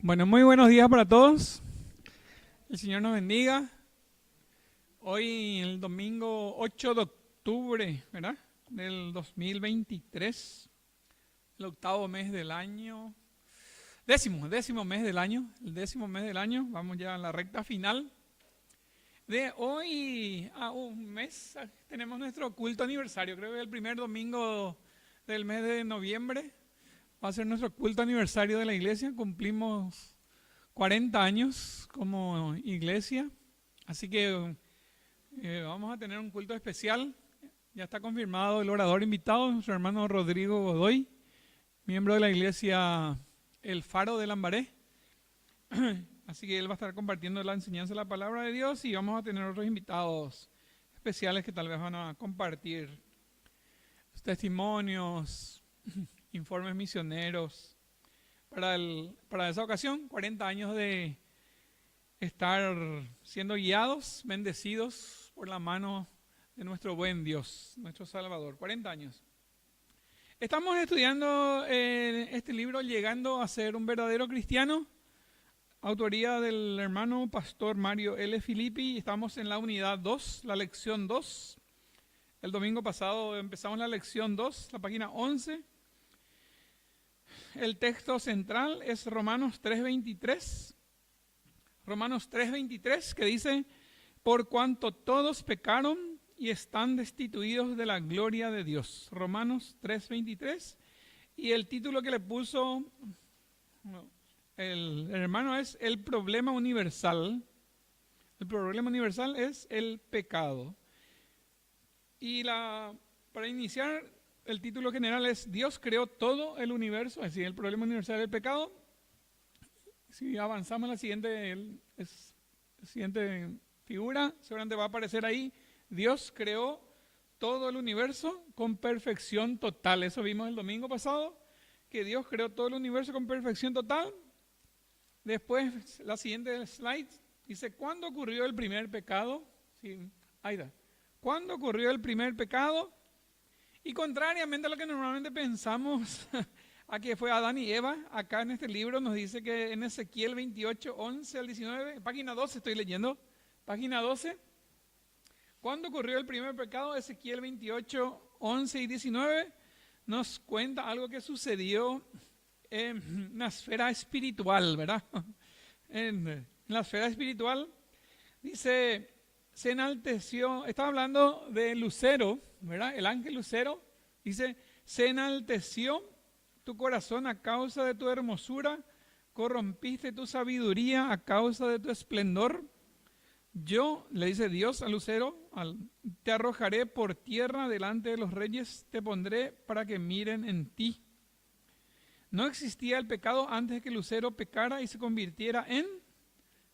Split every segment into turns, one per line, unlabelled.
Bueno, muy buenos días para todos. El Señor nos bendiga. Hoy, el domingo 8 de octubre, ¿verdad? Del 2023, el octavo mes del año, décimo mes del año, el décimo mes del año. Vamos ya a la recta final. De hoy a un mes tenemos nuestro culto aniversario. Creo que el primer domingo del mes de noviembre va a ser nuestro culto aniversario de la iglesia. Cumplimos 40 años como iglesia, así que vamos a tener un culto especial. Ya está confirmado el orador invitado, nuestro hermano Rodrigo Godoy, miembro de la iglesia El Faro de Lambaré. Así que él va a estar compartiendo la enseñanza de la palabra de Dios y vamos a tener otros invitados especiales que tal vez van a compartir testimonios, informes misioneros. Para esa ocasión, 40 años de estar siendo guiados, bendecidos por la mano de nuestro buen Dios, nuestro Salvador. 40 años. Estamos estudiando este libro, Llegando a ser un verdadero cristiano, autoría del hermano pastor Mario L. Filippi. Estamos en la unidad 2, la lección 2. El domingo pasado empezamos la lección 2, la página 11. El texto central es Romanos 3:23. Romanos 3:23, que dice: por cuanto todos pecaron y están destituidos de la gloria de Dios. Romanos 3:23. Y el título que le puso el hermano es El problema universal. El problema universal es el pecado. Y para iniciar, el título general es Dios creó todo el universo, es decir, el problema universal del pecado. Si avanzamos a la siguiente figura, seguramente va a aparecer ahí: Dios creó todo el universo con perfección total. Eso vimos el domingo pasado, que Dios creó todo el universo con perfección total. Después, la siguiente slide dice: ¿cuándo ocurrió el primer pecado? Sí, ahí está. ¿Cuándo ocurrió el primer pecado? Y contrariamente a lo que normalmente pensamos, a que fue Adán y Eva, acá en este libro nos dice que en Ezequiel 28, 11 al 19, página 12 estoy leyendo, página 12, ¿cuándo ocurrió el primer pecado? Ezequiel 28, 11 y 19 nos cuenta algo que sucedió en una esfera espiritual, ¿verdad? En la esfera espiritual dice: se enalteció, está hablando de Lucero, ¿verdad? El ángel Lucero dice: se enalteció tu corazón a causa de tu hermosura, corrompiste tu sabiduría a causa de tu esplendor. Yo, le dice Dios a Lucero, te arrojaré por tierra delante de los reyes, te pondré para que miren en ti. No existía el pecado antes de que Lucero pecara y se convirtiera en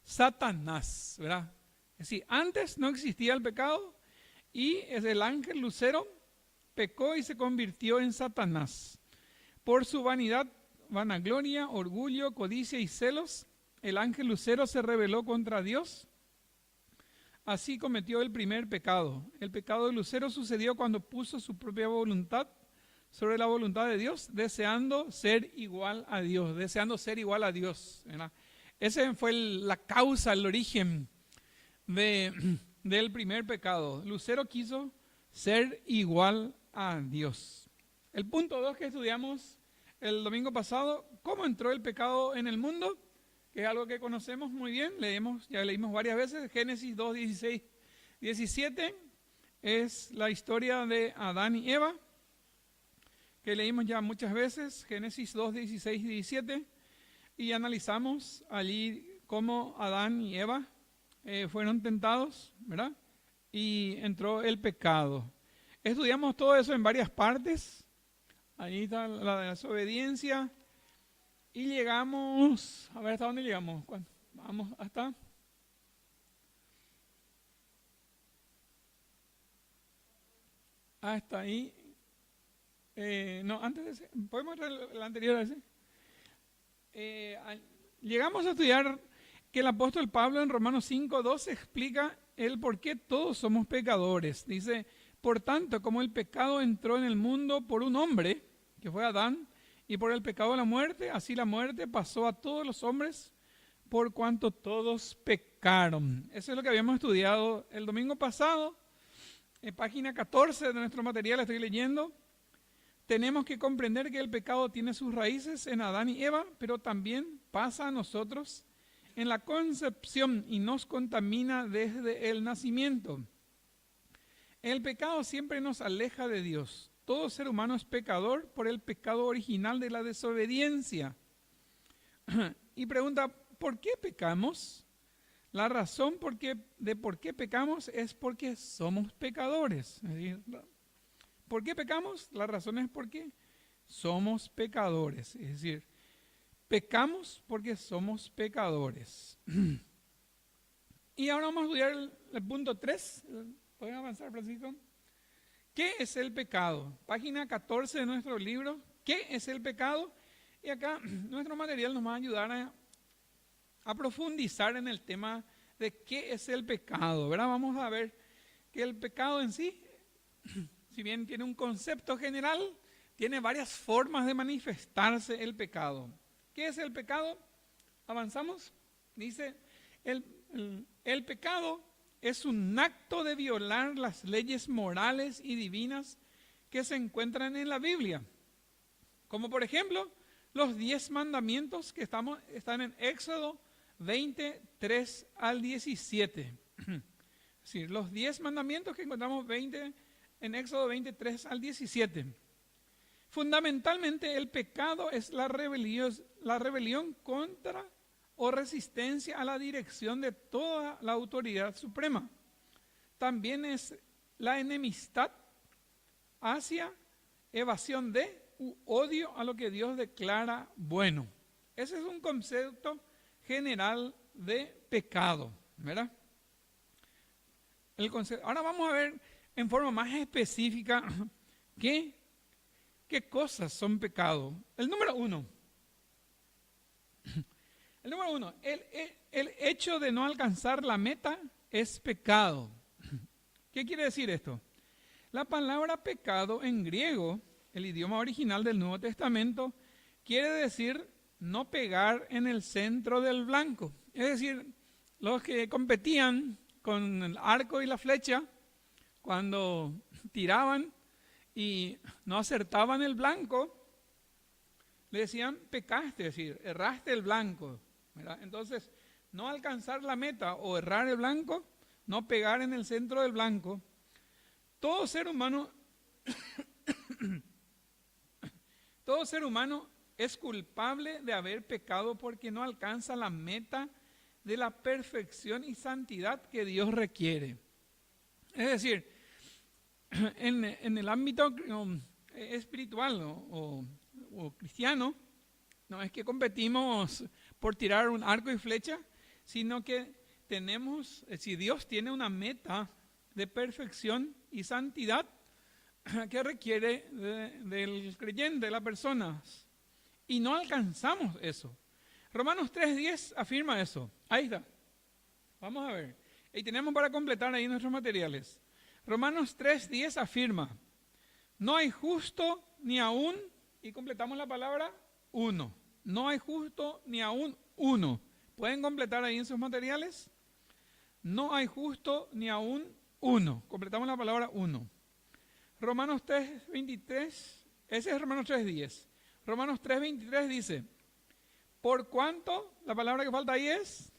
Satanás, ¿verdad? Es decir, antes no existía el pecado y el ángel Lucero pecó y se convirtió en Satanás. Por su vanidad, vanagloria, orgullo, codicia y celos, el ángel Lucero se rebeló contra Dios. Así cometió el primer pecado. El pecado de Lucero sucedió cuando puso su propia voluntad sobre la voluntad de Dios, deseando ser igual a Dios, ¿verdad? Esa fue la causa, el origen del primer pecado. Lucero quiso ser igual a Dios. El punto 2 que estudiamos el domingo pasado: ¿cómo entró el pecado en el mundo? Que es algo que conocemos muy bien, ya leímos varias veces. Génesis 2, 16, 17 es la historia de Adán y Eva, que leímos ya muchas veces. Génesis 2, 16 y 17, y analizamos allí cómo Adán y Eva fueron tentados, ¿verdad? Y entró el pecado. Estudiamos todo eso en varias partes. Ahí está la desobediencia. Y llegamos, a ver, ¿hasta dónde llegamos? Vamos hasta ahí. No, antes de ese, ¿podemos traer el anterior a ese? Llegamos a estudiar que el apóstol Pablo en Romanos 5:12 explica el por qué todos somos pecadores. Dice: por tanto, como el pecado entró en el mundo por un hombre, que fue Adán, y Y por el pecado la muerte, así la muerte pasó a todos los hombres por cuanto todos pecaron. Eso es lo que habíamos estudiado el domingo pasado. En página 14 de nuestro material estoy leyendo. Tenemos que comprender que el pecado tiene sus raíces en Adán y Eva, pero también pasa a nosotros en la concepción y nos contamina desde el nacimiento. El pecado siempre nos aleja de Dios. Todo ser humano es pecador por el pecado original de la desobediencia. Y pregunta, ¿por qué pecamos? La razón de por qué pecamos es porque somos pecadores. Es decir, ¿por qué pecamos? La razón es porque somos pecadores. Es decir, pecamos porque somos pecadores. Y ahora vamos a estudiar el punto 3. ¿Pueden avanzar, Francisco? ¿Qué es el pecado? Página 14 de nuestro libro. ¿Qué es el pecado? Y acá nuestro material nos va a ayudar a profundizar en el tema de qué es el pecado, ¿verdad? Vamos a ver que el pecado en sí, si bien tiene un concepto general, tiene varias formas de manifestarse el pecado. ¿Qué es el pecado? Avanzamos. Dice, el pecado es un acto de violar las leyes morales y divinas que se encuentran en la Biblia. Como por ejemplo, los 10 mandamientos que están en Éxodo 23 al 17. Es decir, los 10 mandamientos que encontramos en Éxodo 23 al 17. Fundamentalmente, el pecado es la rebelión contra o resistencia a la dirección de toda la autoridad suprema. También es la enemistad hacia, evasión de u odio a lo que Dios declara bueno. Ese es un concepto general de pecado, ¿verdad? Ahora vamos a ver en forma más específica qué cosas son pecado. El número uno, el hecho de no alcanzar la meta es pecado. ¿Qué quiere decir esto? La palabra pecado en griego, el idioma original del Nuevo Testamento, quiere decir no pegar en el centro del blanco. Es decir, los que competían con el arco y la flecha, cuando tiraban y no acertaban el blanco, le decían pecaste, es decir, erraste el blanco, ¿verdad? Entonces, no alcanzar la meta o errar el blanco, no pegar en el centro del blanco. Todo ser humano es culpable de haber pecado porque no alcanza la meta de la perfección y santidad que Dios requiere. Es decir, en el ámbito espiritual o cristiano, no es que competimos por tirar un arco y flecha, sino que si Dios tiene una meta de perfección y santidad que requiere del creyente, de la persona, y no alcanzamos eso. Romanos 3:10 afirma eso. Ahí está. Vamos a ver. Y tenemos para completar ahí nuestros materiales. Romanos 3:10 afirma, no hay justo ni aún, y completamos la palabra uno. No hay justo ni aún uno. ¿Pueden completar ahí en sus materiales? No hay justo ni aún uno. Completamos la palabra uno. Romanos 3:23, ese es Romanos 3:10. Romanos 3:23 dice, por cuanto, la palabra que falta ahí es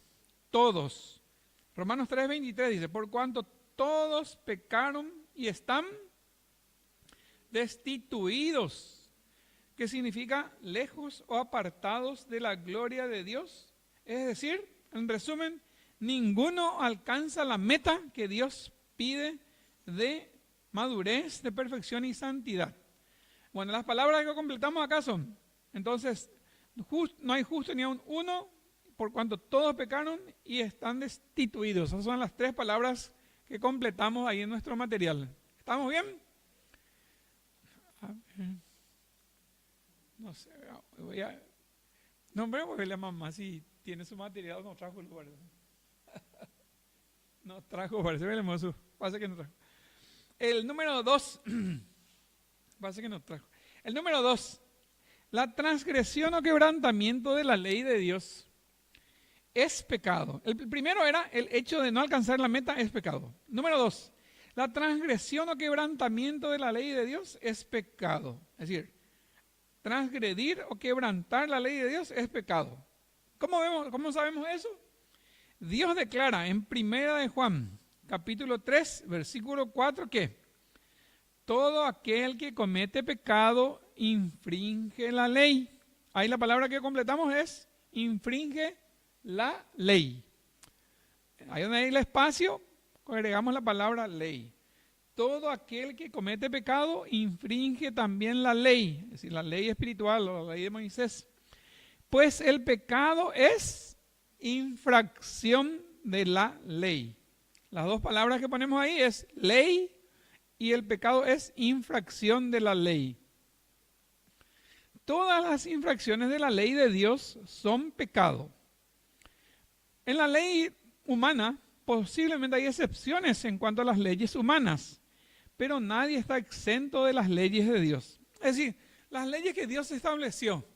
todos. Romanos 3:23 dice, por cuanto todos pecaron y están destituidos, que significa lejos o apartados de la gloria de Dios. Es decir, en resumen, ninguno alcanza la meta que Dios pide de madurez, de perfección y santidad. Bueno, las palabras que completamos acá son, entonces, no hay justo ni aun uno, por cuanto todos pecaron y están destituidos. Esas son las 3 palabras que completamos ahí en nuestro material. ¿Estamos bien? A ver. No sé, voy a la mamá si tiene su material, no trajo el lugar. No trajo, parece bien hermoso. Pasa que no trajo. El número 2, pasa que no trajo. El número 2, La transgresión o quebrantamiento de la ley de Dios es pecado. El primero era el hecho de no alcanzar la meta es pecado. Número 2, la transgresión o quebrantamiento de la ley de Dios es pecado. Es decir, transgredir o quebrantar la ley de Dios es pecado. ¿Cómo sabemos eso? Dios declara en 1 de Juan, capítulo 3, versículo 4, que todo aquel que comete pecado infringe la ley. Ahí la palabra que completamos es infringe la ley. Ahí donde hay el espacio, agregamos la palabra ley. Todo aquel que comete pecado infringe también la ley, es decir, la ley espiritual o la ley de Moisés. Pues el pecado es infracción de la ley. Las dos palabras que ponemos ahí es ley y el pecado es infracción de la ley. Todas las infracciones de la ley de Dios son pecado. En la ley humana posiblemente hay excepciones en cuanto a las leyes humanas, pero nadie está exento de las leyes de Dios. Es decir, las leyes que Dios estableció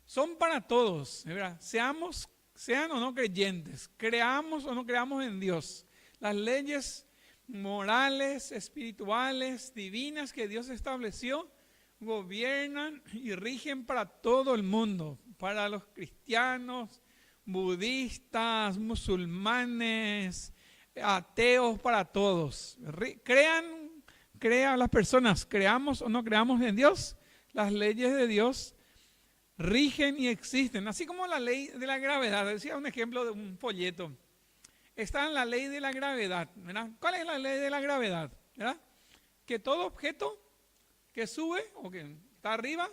son para todos, ¿verdad? Sean o no creyentes, creamos o no creamos en Dios. Las leyes morales, espirituales, divinas que Dios estableció, gobiernan y rigen para todo el mundo, para los cristianos, budistas, musulmanes, ateos, para todos. Crean las personas, creamos o no creamos en Dios, las leyes de Dios rigen y existen, así como la ley de la gravedad. Decía un ejemplo de un folleto. Está en la ley de la gravedad, ¿verdad? ¿Cuál es la ley de la gravedad? ¿Verdad? Que todo objeto que sube o que está arriba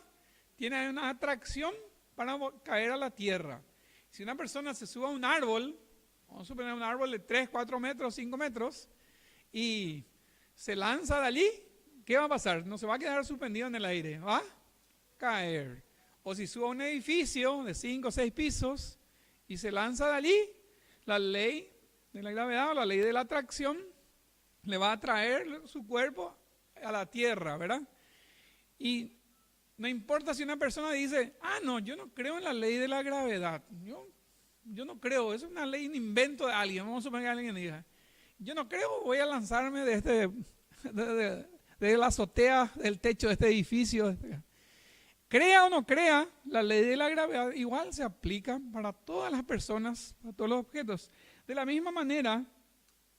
tiene una atracción para caer a la tierra. Si una persona se sube a un árbol, vamos a suponer un árbol de 3, 4 metros, 5 metros, y se lanza de allí, ¿qué va a pasar? No se va a quedar suspendido en el aire, va a caer. O si sube a un edificio de 5 o 6 pisos y se lanza de allí, la ley de la gravedad o la ley de la atracción le va a atraer su cuerpo a la tierra, ¿verdad? Y no importa si una persona dice, no, yo no creo en la ley de la gravedad, yo no creo, es una ley, un invento de alguien, vamos a suponer que alguien diga, yo no creo, voy a lanzarme de la azotea del techo de este edificio. Crea o no crea, la ley de la gravedad igual se aplica para todas las personas, para todos los objetos. De la misma manera,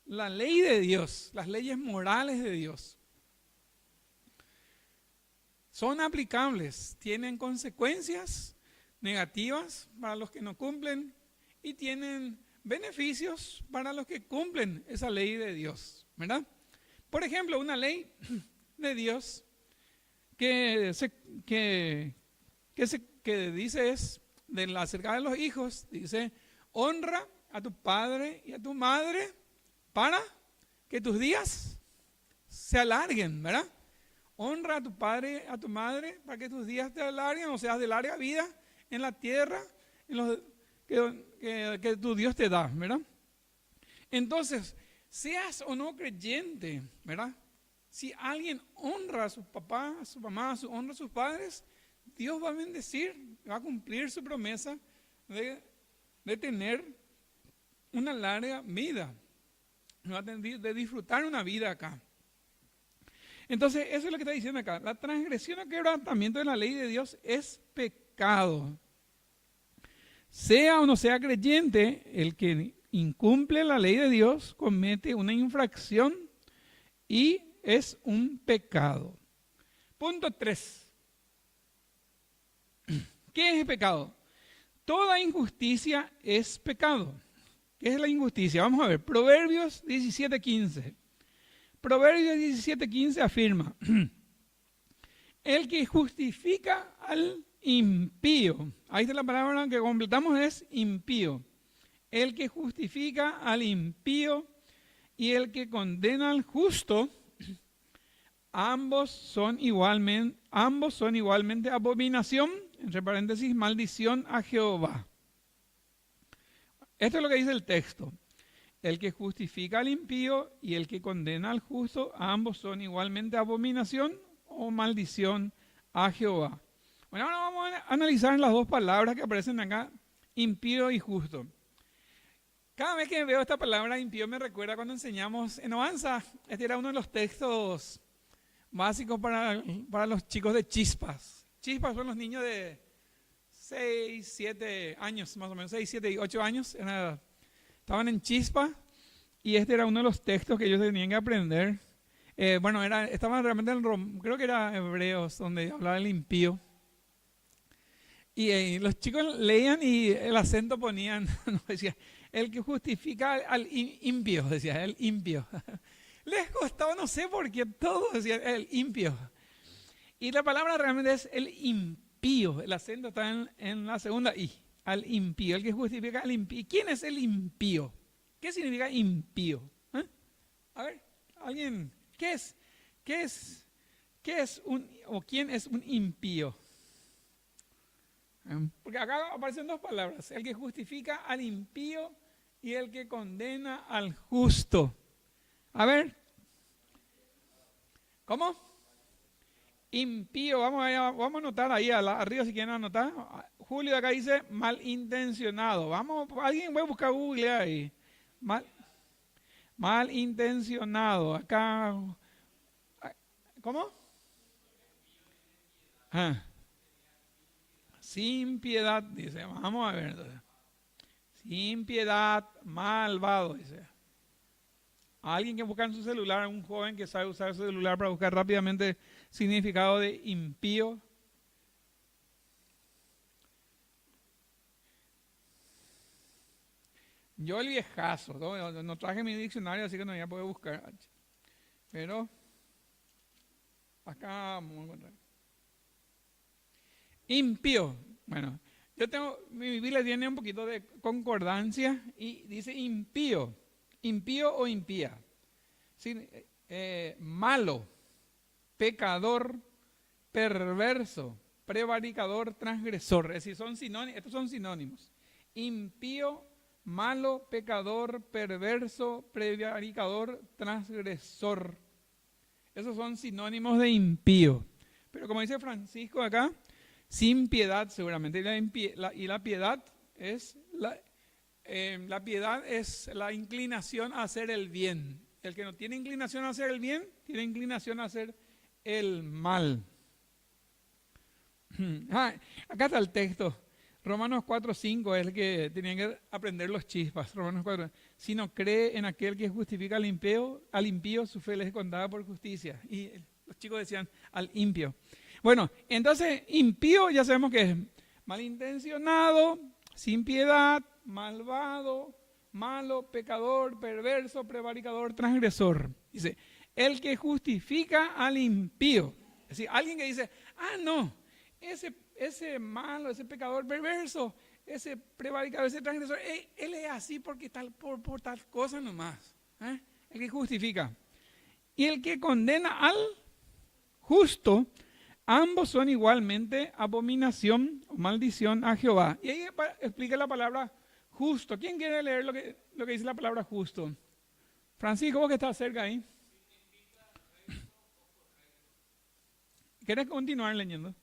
la ley de Dios, las leyes morales de Dios, son aplicables, tienen consecuencias negativas para los que no cumplen y tienen beneficios para los que cumplen esa ley de Dios, ¿verdad? Por ejemplo, una ley de Dios que dice es acerca de los hijos, dice, honra a tu padre y a tu madre para que tus días se alarguen, ¿verdad? Honra a tu padre y a tu madre para que tus días te alarguen, o sea, de larga vida en la tierra que tu Dios te da, ¿verdad? Entonces, seas o no creyente, ¿verdad? Si alguien honra a su papá, a su mamá, honra a sus padres, Dios va a bendecir, va a cumplir su promesa de tener una larga vida, de disfrutar una vida acá. Entonces, eso es lo que está diciendo acá. La transgresión o quebrantamiento de la ley de Dios es pecado. Sea o no sea creyente, el que incumple la ley de Dios comete una infracción y es un pecado. Punto 3. ¿Qué es el pecado? Toda injusticia es pecado. ¿Qué es la injusticia? Vamos a ver, Proverbios 17:15. Proverbios 17:15 afirma, el que justifica al impío, ahí está la palabra que completamos, es impío. El que justifica al impío y el que condena al justo, ambos son igualmente abominación, entre paréntesis, maldición a Jehová. Esto es lo que dice el texto. El que justifica al impío y el que condena al justo, ambos son igualmente abominación o maldición a Jehová. Bueno, ahora vamos a analizar las dos palabras que aparecen acá, impío y justo. Cada vez que veo esta palabra impío me recuerda cuando enseñamos en Ovanza. Este era uno de los textos básicos para los chicos de Chispas. Chispas son los niños de 6, 7 años, más o menos, 6, 7 y 8 años. Estaban en Chispa y este era uno de los textos que ellos tenían que aprender. Estaban realmente creo que era Hebreos, donde hablaba del impío. Y los chicos leían y el acento ponían, no, decía, el que justifica al impío, decía, el impío. Les costaba, no sé por qué, todo decía, el impío. Y la palabra realmente es el impío, el acento está en la segunda I, al impío, el que justifica al impío. ¿Quién es el impío? ¿Qué significa impío? ¿Eh? A ver, alguien, ¿qué es quién es un impío? Porque acá aparecen dos palabras, el que justifica al impío y el que condena al justo. A ver, ¿cómo? Impío, vamos a anotar ahí arriba si quieren anotar. Julio acá dice malintencionado. Alguien voy a buscar Google ahí. Malintencionado. Acá, ¿cómo? Sin piedad, dice, vamos a ver. Sin piedad, malvado, dice. Alguien que busca en su celular, un joven que sabe usar su celular para buscar rápidamente significado de impío. Yo el viejazo, no traje mi diccionario, así que no voy a poder buscar. Pero acá vamos a encontrar. Impío. Bueno, mi Biblia tiene un poquito de concordancia y dice impío. Impío o impía. Sí, malo, pecador, perverso, prevaricador, transgresor. Es decir, estos son sinónimos. Impío, malo, pecador, perverso, prevaricador, transgresor. Esos son sinónimos de impío. Pero como dice Francisco acá, sin piedad seguramente. Y la piedad es la piedad es la inclinación a hacer el bien. El que no tiene inclinación a hacer el bien, tiene inclinación a hacer el mal. Acá está el texto. Romanos 4:5 es el que tenían que aprender los Chispas. Romanos 4. Si no cree en aquel que justifica al impío, su fe les es contada por justicia. Y los chicos decían al impío. Bueno, entonces impío ya sabemos que es malintencionado, sin piedad, malvado, malo, pecador, perverso, prevaricador, transgresor. Dice, el que justifica al impío. Es decir, alguien que dice, no, ese malo, ese pecador perverso, ese prevaricador, ese transgresor, él es así porque por tal cosa nomás. El que justifica. Y el que condena al justo, ambos son igualmente abominación o maldición a Jehová. Y ahí explica la palabra justo. ¿Quién quiere leer lo que dice la palabra justo? Francisco, vos que estás cerca ahí. ¿Querés continuar leyendo?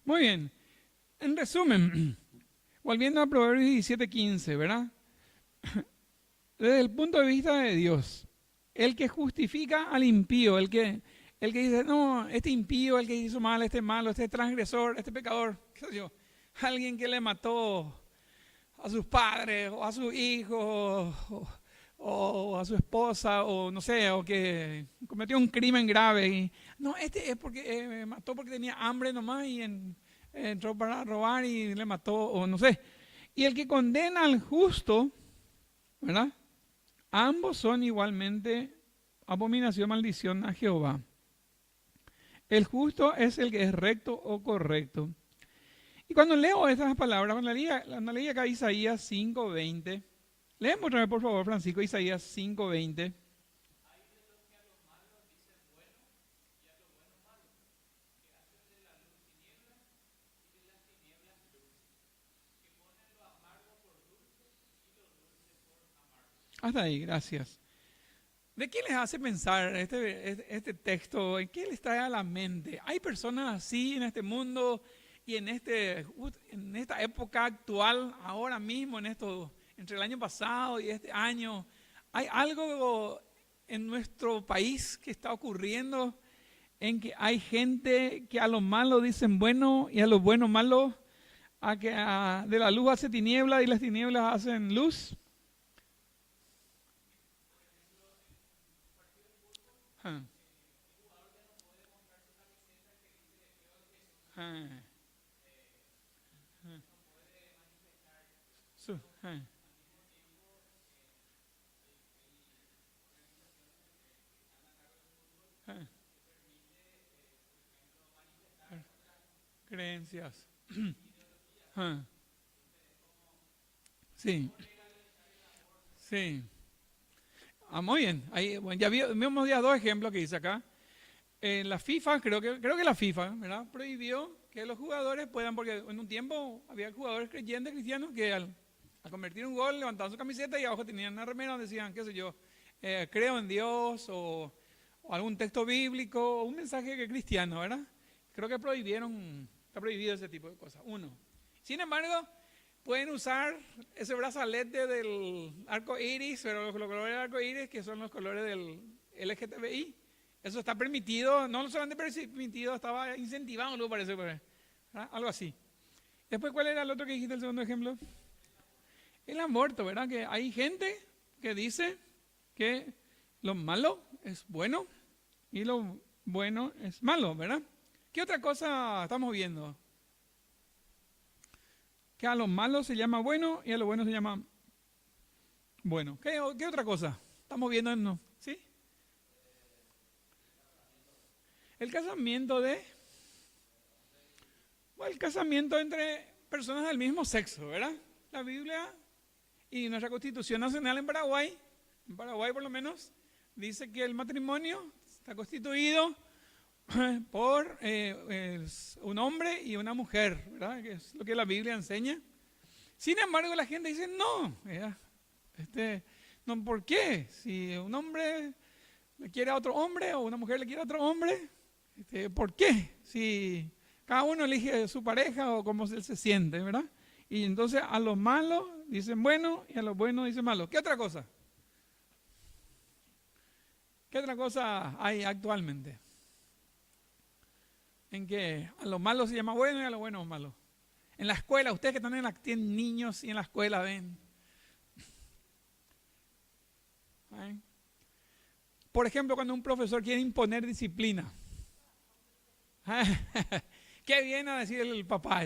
Muy bien. En resumen, volviendo a Proverbios 17:15, ¿verdad? Desde el punto de vista de Dios, el que justifica al impío, el que dice, no, este impío, el que hizo mal, este malo, este transgresor, este pecador, qué sé yo, alguien que le mató a sus padres o a sus hijos o a su esposa o no sé, o que cometió un crimen grave y no, este es porque mató porque tenía hambre nomás y entró para robar y le mató o no sé. Y el que condena al justo, ¿verdad? Ambos son igualmente abominación, maldición a Jehová. El justo es el que es recto o correcto. Y cuando leo estas palabras, cuando leí acá Isaías 5:20, léeme otra vez por favor, Francisco, Isaías 5:20. Hasta ahí, gracias. ¿De qué les hace pensar este texto? ¿En qué les trae a la mente? ¿Hay personas así en este mundo y en esta época actual, ahora mismo, entre el año pasado y este año? ¿Hay algo en nuestro país que está ocurriendo en que hay gente que a lo malo dicen bueno y a lo bueno malo? De la luz hace tiniebla y las tinieblas hacen luz. Ah, ah, ah. Ah, creencias. Ah, sí, sí. Ah, muy bien. Ahí, bueno, vimos ya dos ejemplos que dice acá. La FIFA, creo que la FIFA, ¿verdad? Prohibió que los jugadores puedan, porque en un tiempo había jugadores creyentes cristianos que al convertir un gol levantaban su camiseta y abajo tenían una remera donde decían, qué sé yo, creo en Dios o algún texto bíblico o un mensaje que cristiano, ¿verdad? Creo que está prohibido ese tipo de cosas. Uno. Sin embargo, pueden usar ese brazalete del arco iris, pero los colores del arco iris, que son los colores del LGTBI. Eso está permitido, no solamente permitido, estaba incentivado, luego parece, ¿verdad? Algo así. Después, ¿cuál era el otro que dijiste, el segundo ejemplo? El aborto, ¿verdad? Que hay gente que dice que lo malo es bueno y lo bueno es malo, ¿verdad? ¿Qué otra cosa estamos viendo? Que a lo malo se llama bueno y a lo bueno se llama bueno. ¿Qué otra cosa? Estamos viendo, ¿no? ¿Sí? El casamiento bueno, el casamiento entre personas del mismo sexo, ¿verdad? La Biblia y nuestra Constitución Nacional en Paraguay por lo menos, dice que el matrimonio está constituido por un hombre y una mujer, ¿verdad? Que es lo que la Biblia enseña. Sin embargo, la gente dice, no, no, ¿por qué? Si un hombre le quiere a otro hombre o una mujer le quiere a otro hombre, ¿por qué? Si cada uno elige su pareja o cómo se siente, ¿verdad? Y entonces a los malos dicen bueno y a los buenos dicen malo. ¿Qué otra cosa? ¿Qué otra cosa hay actualmente? En que a lo malo se llama bueno y a lo bueno malo. En la escuela, ustedes que tienen niños y en la escuela ven. ¿Eh? Por ejemplo, cuando un profesor quiere imponer disciplina. ¿Qué viene a decir el papá?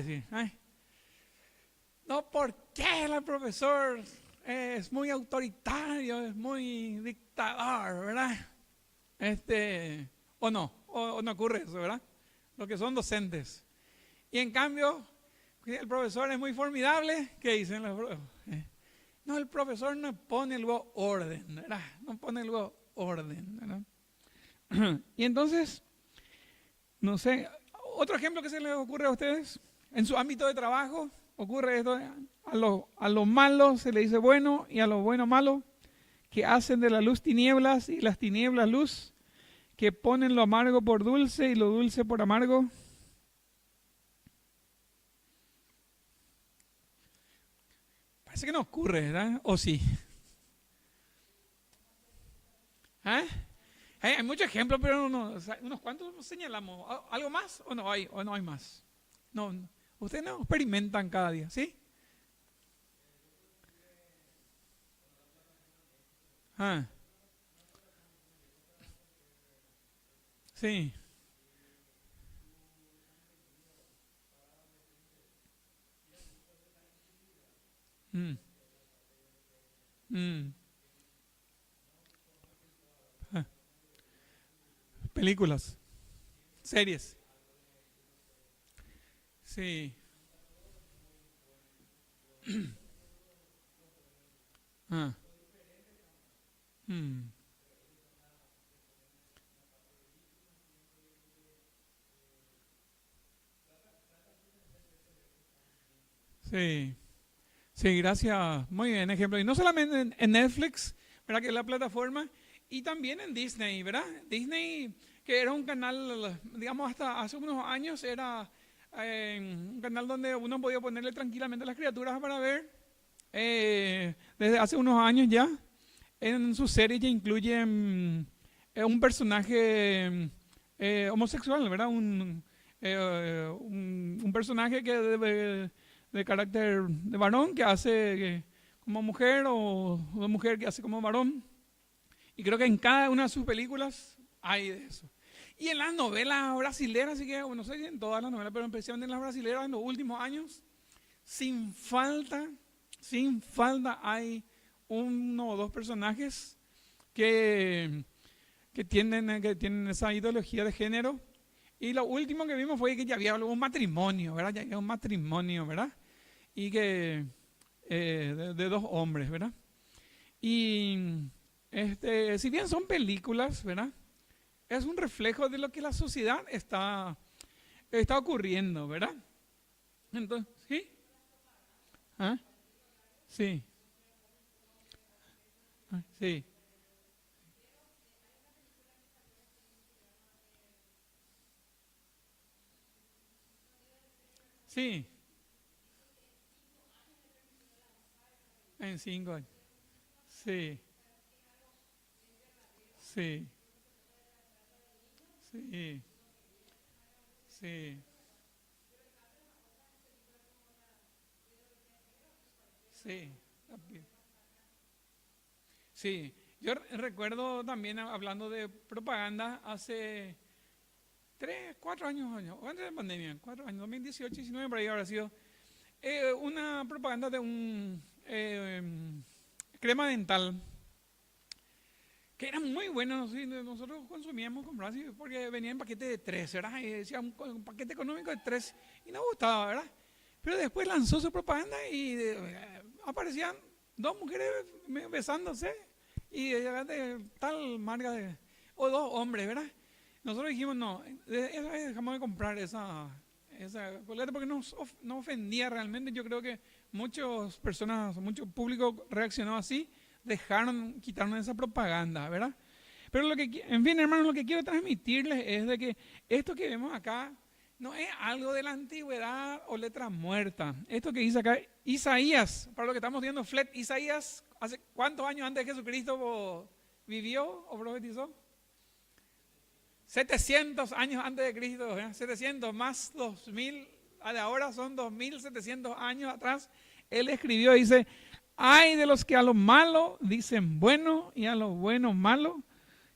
No, ¿por qué el profesor es muy autoritario, es muy dictador, ¿verdad? O no ocurre eso, ¿verdad? Los que son docentes. Y en cambio, el profesor es muy formidable, ¿qué dicen los profesores? No, el profesor no pone luego orden, ¿verdad? No pone luego orden, ¿verdad? Y entonces, no sé, otro ejemplo que se les ocurre a ustedes, en su ámbito de trabajo, ocurre esto, a lo malo se le dice bueno y a lo bueno malo, que hacen de la luz tinieblas y las tinieblas luz, que ponen lo amargo por dulce y lo dulce por amargo. Parece que no ocurre, ¿verdad? ¿O sí? ¿Eh? Hay muchos ejemplos, pero unos cuantos señalamos. ¿Algo más o no hay más? No, ustedes no experimentan cada día, ¿sí? Ah, sí. Mm, mm. Ah, películas. Series. Sí. Ah. Mm. Sí. Sí, gracias. Muy bien, ejemplo. Y no solamente en Netflix, ¿verdad? Que es la plataforma, y también en Disney, ¿verdad? Disney, que era un canal, digamos, hasta hace unos años, era un canal donde uno podía ponerle tranquilamente a las criaturas para ver. Desde hace unos años ya, en su serie ya incluyen un personaje homosexual, ¿verdad? Un personaje que de carácter de varón que hace como mujer o de mujer que hace como varón. Y creo que en cada una de sus películas hay de eso. Y en las novelas brasileras, así que, bueno, no sé si en todas las novelas, pero especialmente en las brasileras en los últimos años, sin falta, sin falta hay uno o dos personajes que, que tienen esa ideología de género. Y lo último que vimos fue que ya había un matrimonio, ¿verdad? Ya había un matrimonio, ¿verdad? Y que de dos hombres, ¿verdad? Y si bien son películas, ¿verdad? Es un reflejo de lo que la sociedad está ocurriendo, ¿verdad? Entonces, ¿sí? ¿Ah? Sí, sí, sí, en 5 años. Sí, sí, sí, sí, sí. Sí, yo recuerdo también hablando de propaganda hace 3, 4 años, o antes de la pandemia, 4 años, 2018, 19 por ahí habrá sido, una propaganda de un crema dental que era muy bueno, sí, nosotros consumíamos con Brasil porque venía en paquete de tres, ¿verdad? Y decía un paquete económico de tres y nos gustaba, ¿verdad? Pero después lanzó su propaganda y aparecían dos mujeres besándose y de tal marca o dos hombres, ¿verdad? Nosotros dijimos, no, esa vez dejamos de comprar esa coleta porque nos ofendía realmente. Yo creo que muchas personas, mucho público reaccionó así, quitaron esa propaganda, ¿verdad? Pero en fin, hermanos, lo que quiero transmitirles es de que esto que vemos acá no es algo de la antigüedad o letra muerta. Esto que dice acá, Isaías, para lo que estamos viendo, Flet, Isaías, ¿hace cuántos años antes de Jesucristo vivió o profetizó? 700 años antes de Cristo, 700 más 2000, de ahora son 2700 años atrás. Él escribió, dice, ay de los que a lo malo dicen bueno y a lo bueno malo,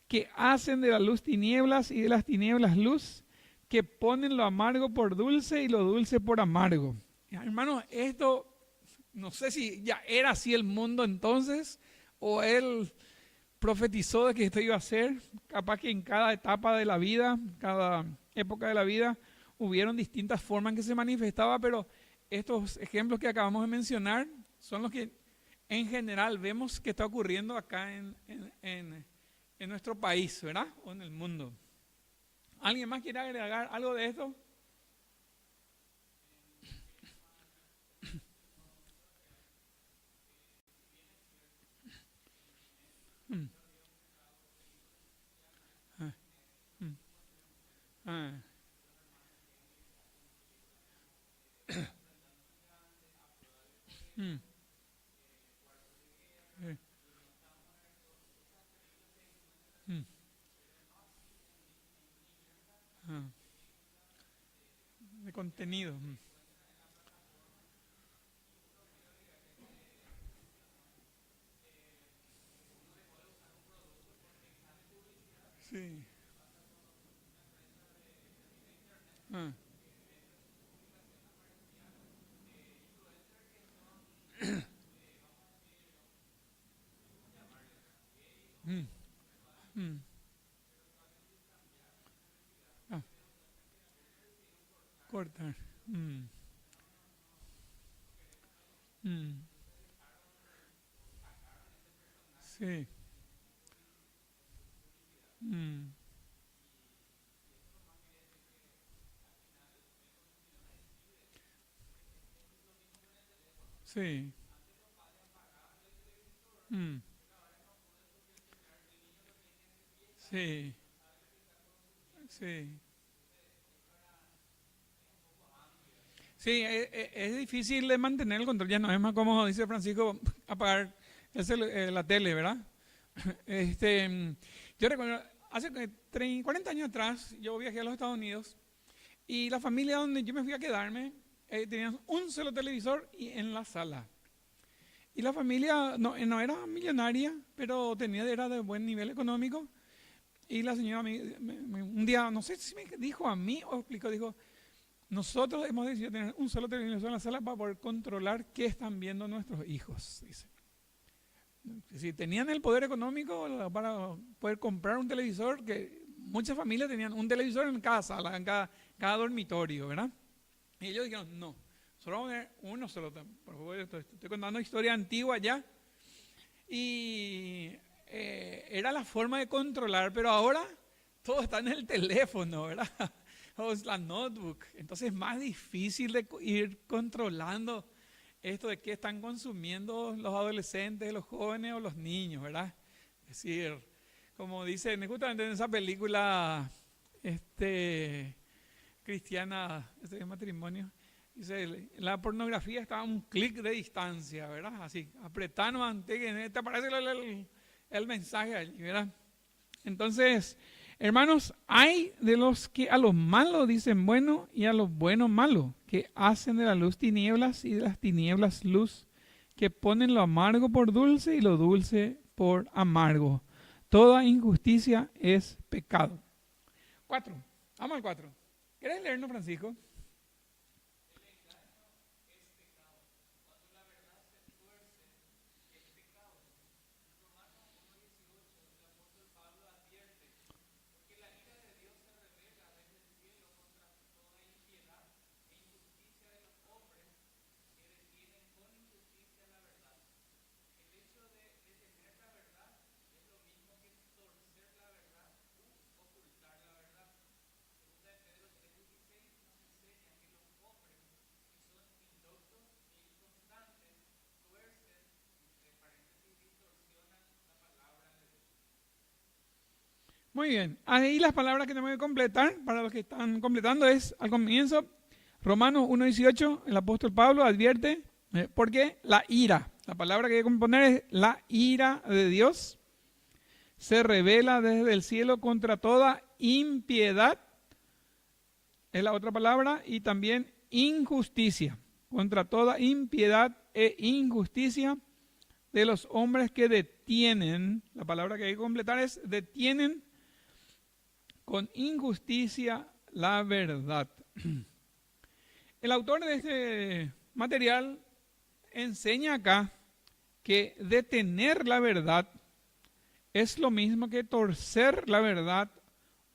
que hacen de la luz tinieblas y de las tinieblas luz, que ponen lo amargo por dulce y lo dulce por amargo. Hermano, esto no sé si ya era así el mundo entonces o él profetizó de que esto iba a ser. Capaz que en cada etapa de la vida, cada época de la vida, hubieron distintas formas en que se manifestaba, pero estos ejemplos que acabamos de mencionar son los que en general vemos que está ocurriendo acá en nuestro país, ¿verdad? O en el mundo. ¿Alguien más quiere agregar algo de esto? Mm, ah, mm, ah, mm, eh, mm, ah, de contenido. Sí. Ah, mm, mm, ah, Cortar. Mm. Sí. Mm. Sí. Mm. Sí. Sí. Sí, es difícil de mantener el control. Ya no es más como dice Francisco, apagar la tele, ¿verdad? Yo recuerdo, hace 30, 40 años atrás, yo viajé a los Estados Unidos y la familia donde yo me fui a quedarme tenían un solo televisor y en la sala. Y la familia no era millonaria, pero era de buen nivel económico. Y la señora un día, no sé si me dijo a mí o explicó, dijo, nosotros hemos decidido tener un solo televisor en la sala para poder controlar qué están viendo nuestros hijos, dice. Si tenían el poder económico para poder comprar un televisor, que muchas familias tenían un televisor en cada sala, en cada dormitorio, ¿verdad? Y ellos dijeron, no, solo vamos a tener uno solo. Por favor, estoy contando una historia antigua ya. Y era la forma de controlar, pero ahora todo está en el teléfono, ¿verdad? O es la notebook. Entonces es más difícil de ir controlando esto de qué están consumiendo los adolescentes, los jóvenes o los niños, ¿verdad? Es decir, como dicen justamente en esa película cristiana, matrimonio, dice, la pornografía está a un clic de distancia, ¿verdad? Así, apretando ante que te aparece el mensaje allí, ¿verdad? Entonces, hermanos, hay de los que a los malos dicen bueno y a los buenos malo, que hacen de la luz tinieblas y de las tinieblas luz, que ponen lo amargo por dulce y lo dulce por amargo. Toda injusticia es pecado. 4. Vamos al 4. ¿Querés leernos, Francisco? Muy bien, ahí las palabras que tenemos que completar, para los que están completando, es al comienzo, Romanos 1:18, el apóstol Pablo advierte, porque la ira, la palabra que hay que componer es la ira de Dios, se revela desde el cielo contra toda impiedad, es la otra palabra, y también injusticia, contra toda impiedad e injusticia de los hombres que detienen, la palabra que hay que completar es detienen con injusticia la verdad. El autor de este material enseña acá que detener la verdad es lo mismo que torcer la verdad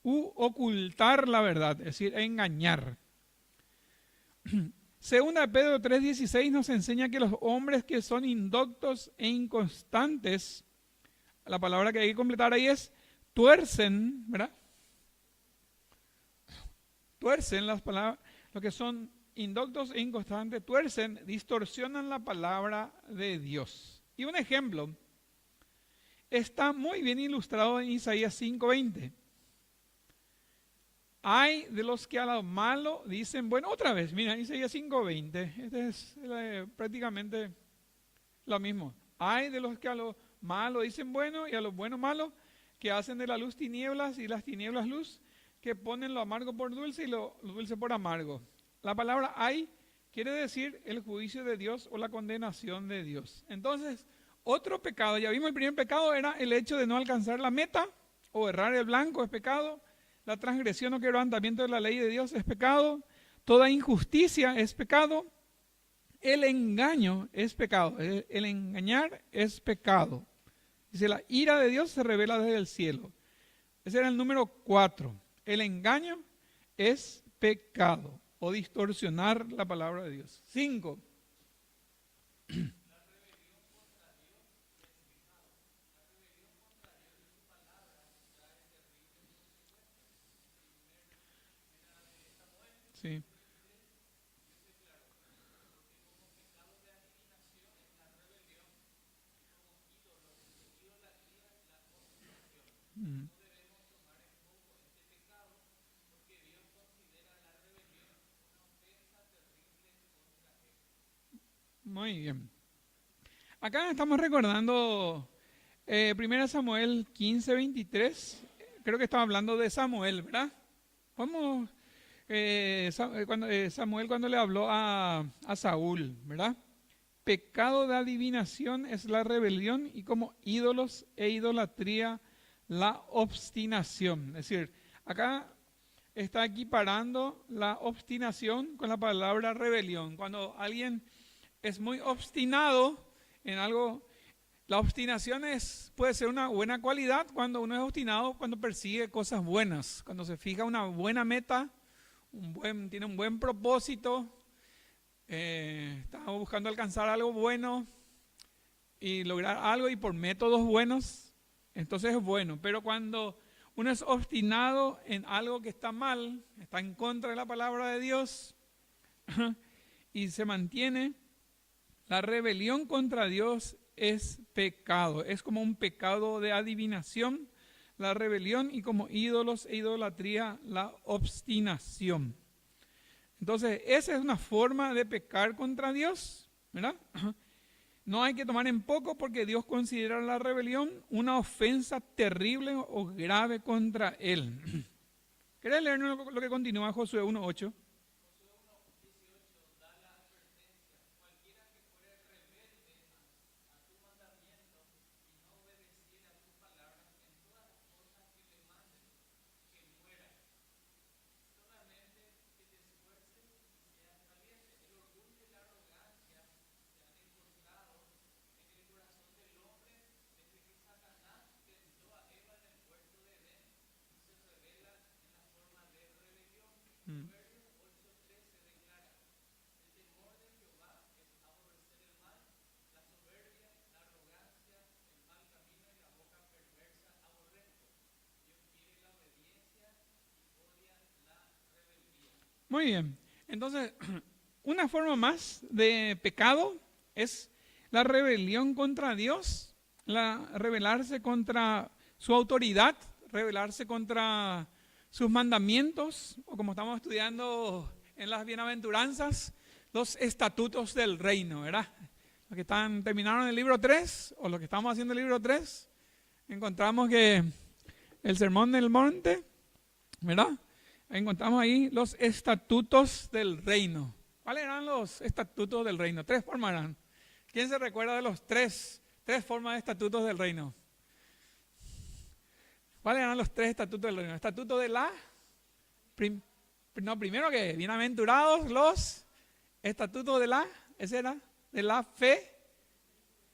u ocultar la verdad, es decir, engañar. Segunda de Pedro 3:16 nos enseña que los hombres que son indoctos e inconstantes, la palabra que hay que completar ahí es tuercen, ¿verdad? Tuercen las palabras, los que son indoctos e inconstantes, tuercen, distorsionan la palabra de Dios. Y un ejemplo está muy bien ilustrado en Isaías 5:20. Hay de los que a lo malo dicen, bueno, otra vez, mira, Isaías 5:20, este es prácticamente lo mismo. Hay de los que a lo malo dicen bueno y a lo bueno malo, que hacen de la luz tinieblas y las tinieblas luz, que ponen lo amargo por dulce y lo dulce por amargo. La palabra hay quiere decir el juicio de Dios o la condenación de Dios. Entonces, otro pecado, ya vimos el primer pecado era el hecho de no alcanzar la meta o errar el blanco es pecado. La transgresión o quebrantamiento de la ley de Dios es pecado. Toda injusticia es pecado. El engaño es pecado. El engañar es pecado. Dice, la ira de Dios se revela desde el cielo. Ese era el número 4. El engaño es pecado. o distorsionar la palabra de Dios. 5. Sí. Mm. Muy bien. Acá estamos recordando 1 Samuel 15:23. Creo que estaba hablando de Samuel, ¿verdad? Vamos, Samuel cuando le habló a Saúl, ¿verdad? Pecado de adivinación es la rebelión y como ídolos e idolatría la obstinación. Es decir, acá está equiparando la obstinación con la palabra rebelión. Cuando alguien es muy obstinado en algo, la obstinación puede ser una buena cualidad cuando uno es obstinado, cuando persigue cosas buenas, cuando se fija una buena meta, tiene un buen propósito, está buscando alcanzar algo bueno y lograr algo y por métodos buenos, entonces es bueno. Pero cuando uno es obstinado en algo que está mal, está en contra de la palabra de Dios y se mantiene, la rebelión contra Dios es pecado, es como un pecado de adivinación, la rebelión, y como ídolos e idolatría, la obstinación. Entonces, esa es una forma de pecar contra Dios, ¿verdad? No hay que tomar en poco porque Dios considera la rebelión una ofensa terrible o grave contra Él. ¿Querés leernos lo que continúa Josué 1:8? Mm. Muy bien. Entonces, una forma más de pecado es la rebelión contra Dios, rebelarse contra su autoridad, rebelarse contra sus mandamientos, o como estamos estudiando en las bienaventuranzas, los estatutos del reino, ¿verdad? Los que terminaron el libro 3, o los que estamos haciendo el libro 3, encontramos que el Sermón del Monte, ¿verdad? Encontramos ahí los estatutos del reino. ¿Cuáles eran los estatutos del reino? 3 formas eran. ¿Quién se recuerda de los tres formas de estatutos del reino? ¿Cuáles eran los 3 estatutos del reino? Estatuto de la... primero que bienaventurados los estatutos de la... Ese era de la fe,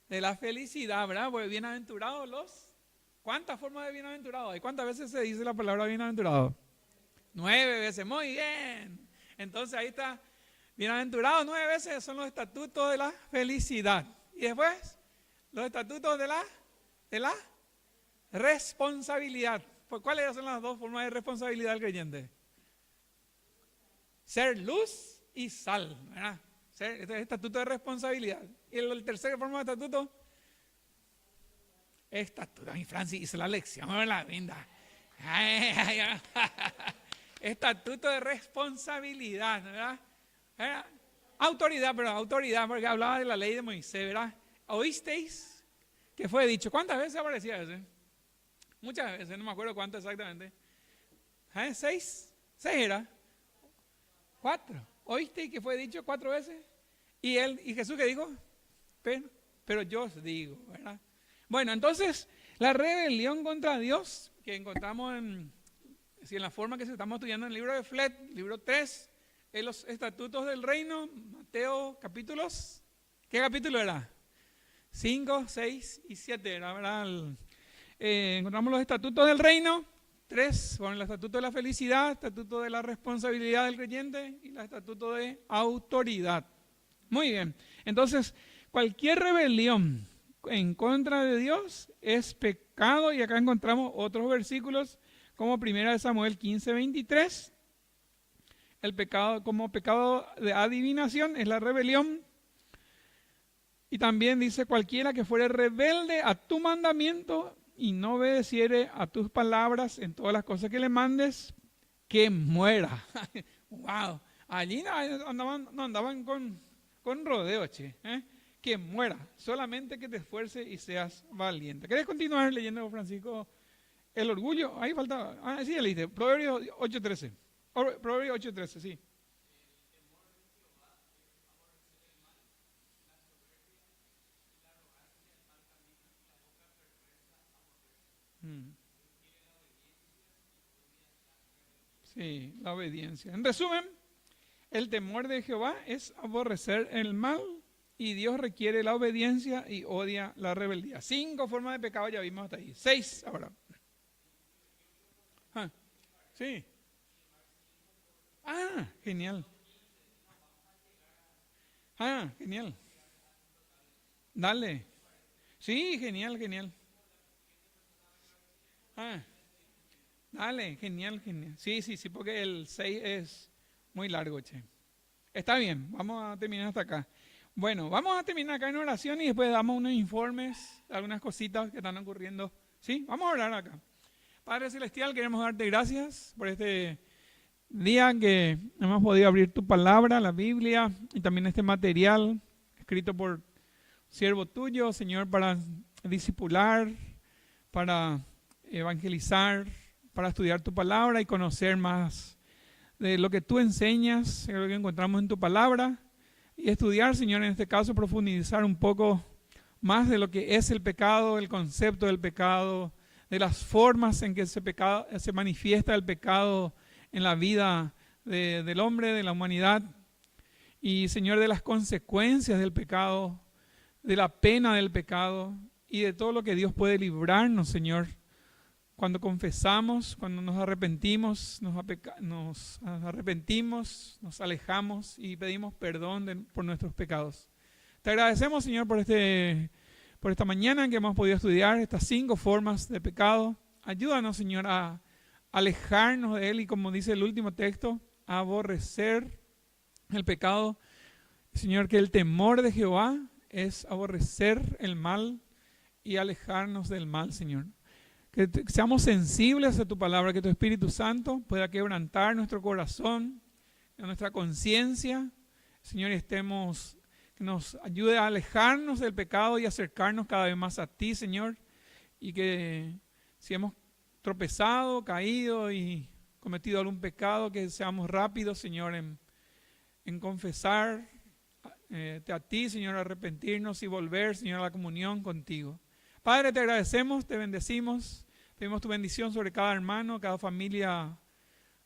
de la felicidad, ¿verdad? Porque bienaventurados los... ¿Cuántas formas de bienaventurado hay? ¿Cuántas veces se dice la palabra bienaventurado? 9 veces, muy bien. Entonces ahí está, bienaventurados 9 veces son los estatutos de la felicidad. Y después, los estatutos de la responsabilidad. Pues, ¿cuáles son las 2 formas de responsabilidad del creyente? Ser luz y sal, ¿verdad? Este es el estatuto de responsabilidad. Y el tercer forma de estatuto, ay, Francis hizo la lección, ¿verdad? Linda. Estatuto de responsabilidad, ¿verdad? Autoridad, porque hablaba de la ley de Moisés, ¿verdad? ¿Oísteis que fue dicho? ¿Cuántas veces aparecía ese? Muchas veces, no me acuerdo cuánto exactamente. 6 era. 4. ¿Oísteis que fue dicho 4 veces? Y Jesús que dijo, pero yo os digo, ¿verdad? Bueno, entonces, la rebelión contra Dios que encontramos en la forma que estamos estudiando en el libro de Flet, libro 3, en los estatutos del reino, Mateo capítulos, ¿qué capítulo era? 5, 6 y 7, era, ¿verdad? Encontramos los estatutos del reino, Tres fueron el estatuto de la felicidad, el estatuto de la responsabilidad del creyente y el estatuto de autoridad. Muy bien, entonces cualquier rebelión en contra de Dios es pecado, y acá encontramos otros versículos como 1 Samuel 15:23. El pecado, como pecado de adivinación, es la rebelión. Y también dice: cualquiera que fuere rebelde a tu mandamiento y no obedeciere a tus palabras en todas las cosas que le mandes, que muera. Wow, allí no andaban con rodeo, che, que muera, solamente que te esfuerces y seas valiente. ¿Querés continuar leyendo, Francisco? El orgullo, ahí faltaba, sí, ya leíste, Proverbios 8:13. Proverbios 8:13, sí. Sí, la obediencia. En resumen, el temor de Jehová es aborrecer el mal, y Dios requiere la obediencia y odia la rebeldía. 5 formas de pecado ya vimos hasta ahí. 6 ahora. Sí. Genial. Genial. Dale. Sí, genial, genial. Dale, genial, genial. Sí, porque el 6 es muy largo, che. Está bien, vamos a terminar hasta acá. Bueno, vamos a terminar acá en oración y después damos unos informes, algunas cositas que están ocurriendo. ¿Sí? Vamos a orar acá. Padre Celestial, queremos darte gracias por este día que hemos podido abrir tu palabra, la Biblia, y también este material escrito por siervo tuyo, Señor, para discipular, para evangelizar, para estudiar tu palabra y conocer más de lo que tú enseñas, de lo que encontramos en tu palabra, y estudiar, Señor, en este caso, profundizar un poco más de lo que es el pecado, el concepto del pecado, de las formas en que ese pecado, se manifiesta el pecado en la vida del hombre, de la humanidad, y, Señor, de las consecuencias del pecado, de la pena del pecado y de todo lo que Dios puede librarnos, Señor, cuando confesamos, cuando nos arrepentimos, nos alejamos y pedimos perdón por nuestros pecados. Te agradecemos, Señor, por esta mañana en que hemos podido estudiar estas 5 formas de pecado. Ayúdanos, Señor, a alejarnos de él y, como dice el último texto, a aborrecer el pecado. Señor, que el temor de Jehová es aborrecer el mal y alejarnos del mal, Señor. Que seamos sensibles a tu palabra, que tu Espíritu Santo pueda quebrantar nuestro corazón, nuestra conciencia, Señor, y que nos ayude a alejarnos del pecado y acercarnos cada vez más a ti, Señor, y que si hemos tropezado, caído y cometido algún pecado, que seamos rápidos, Señor, en confesar a ti, Señor, arrepentirnos y volver, Señor, a la comunión contigo. Padre, te agradecemos, te bendecimos, pedimos tu bendición sobre cada hermano, cada familia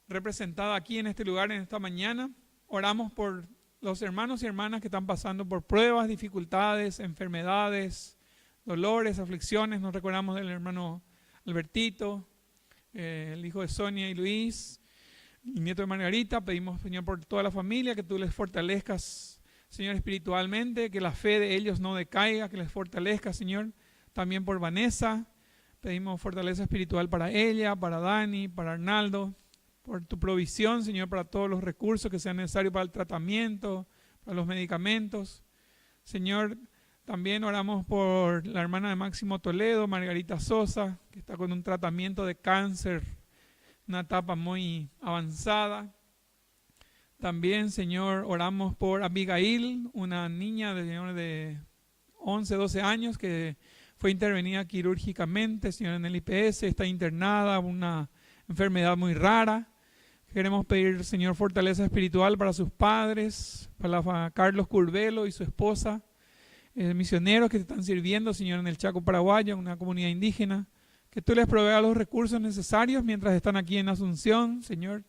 representada aquí en este lugar en esta mañana. Oramos por los hermanos y hermanas que están pasando por pruebas, dificultades, enfermedades, dolores, aflicciones. Nos recordamos del hermano Albertito, el hijo de Sonia y Luis, el nieto de Margarita. Pedimos, Señor, por toda la familia, que tú les fortalezcas, Señor, espiritualmente, que la fe de ellos no decaiga, que les fortalezca, Señor. También por Vanessa, pedimos fortaleza espiritual para ella, para Dani, para Arnaldo, por tu provisión, Señor, para todos los recursos que sean necesarios para el tratamiento, para los medicamentos. Señor, también oramos por la hermana de Máximo Toledo, Margarita Sosa, que está con un tratamiento de cáncer, una etapa muy avanzada. También, Señor, oramos por Abigail, una niña de 11, 12 años que fue intervenida quirúrgicamente, Señor, en el IPS, está internada, una enfermedad muy rara. Queremos pedir, Señor, fortaleza espiritual para sus padres, para Carlos Curvelo y su esposa, misioneros que te están sirviendo, Señor, en el Chaco Paraguayo, una comunidad indígena, que tú les proveas los recursos necesarios mientras están aquí en Asunción, Señor.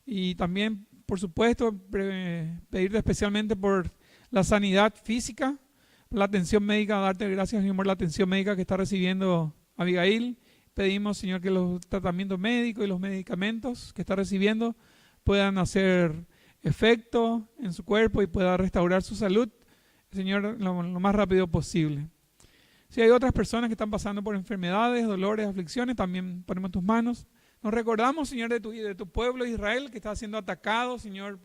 Y también, por supuesto, pedirte especialmente por la sanidad física, por la atención médica, darte gracias, Señor, por la atención médica que está recibiendo Abigail. Pedimos, Señor, que los tratamientos médicos y los medicamentos que está recibiendo puedan hacer efecto en su cuerpo y pueda restaurar su salud, Señor, lo más rápido posible. Si hay otras personas que están pasando por enfermedades, dolores, aflicciones, también ponemos en tus manos. Nos recordamos, Señor, de tu pueblo Israel que está siendo atacado, Señor,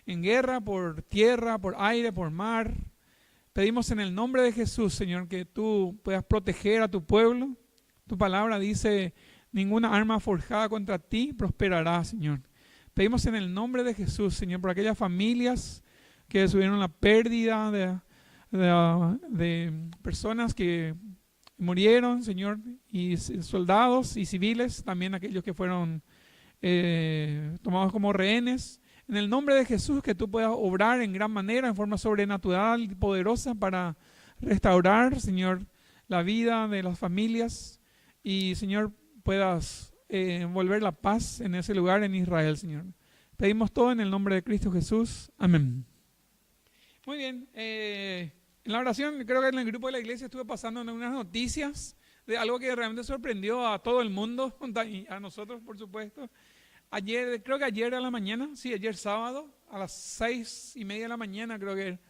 en guerra, por tierra, por aire, por mar. Pedimos en el nombre de Jesús, Señor, que tú puedas proteger a tu pueblo. Tu palabra dice, ninguna arma forjada contra ti prosperará, Señor. Pedimos en el nombre de Jesús, Señor, por aquellas familias que tuvieron la pérdida de personas que murieron, Señor, y soldados y civiles, también aquellos que fueron tomados como rehenes. En el nombre de Jesús, que tú puedas obrar en gran manera, en forma sobrenatural y poderosa para restaurar, Señor, la vida de las familias y, Señor, puedas envolver la paz en ese lugar en Israel, Señor. Pedimos todo en el nombre de Cristo Jesús. Amén. Muy bien. En la oración, creo que en el grupo de la iglesia estuve pasando unas noticias de algo que realmente sorprendió a todo el mundo, y a nosotros, por supuesto. Creo que ayer a la mañana, sí, ayer sábado, a las 6:30 de la mañana, creo que,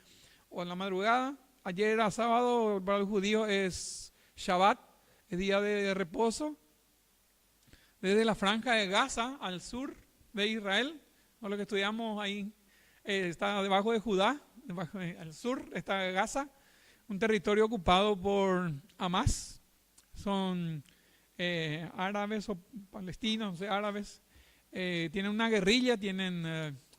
o en la madrugada. Ayer era sábado, para los judíos es Shabbat, es día de reposo. Desde la franja de Gaza al sur de Israel, o lo que estudiamos ahí, está debajo de Judá, al sur está Gaza, un territorio ocupado por Hamas. Son árabes o palestinos, no sé, árabes. Tienen una guerrilla, tienen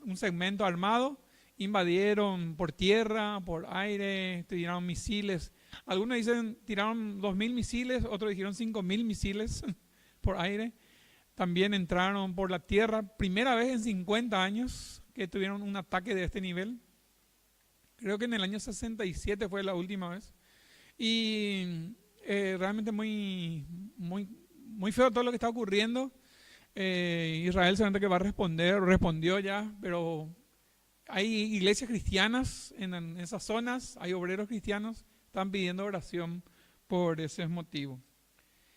un segmento armado, invadieron por tierra, por aire, tiraron misiles. Algunos dicen tiraron 2.000 misiles, otros dijeron 5.000 misiles por aire. También entraron por la tierra, primera vez en 50 años que tuvieron un ataque de este nivel. Creo que en el año 67 fue la última vez. Y realmente muy feo todo lo que está ocurriendo. Israel seguramente que va a responder, respondió ya, pero hay iglesias cristianas en esas zonas, hay obreros cristianos, están pidiendo oración por ese motivo.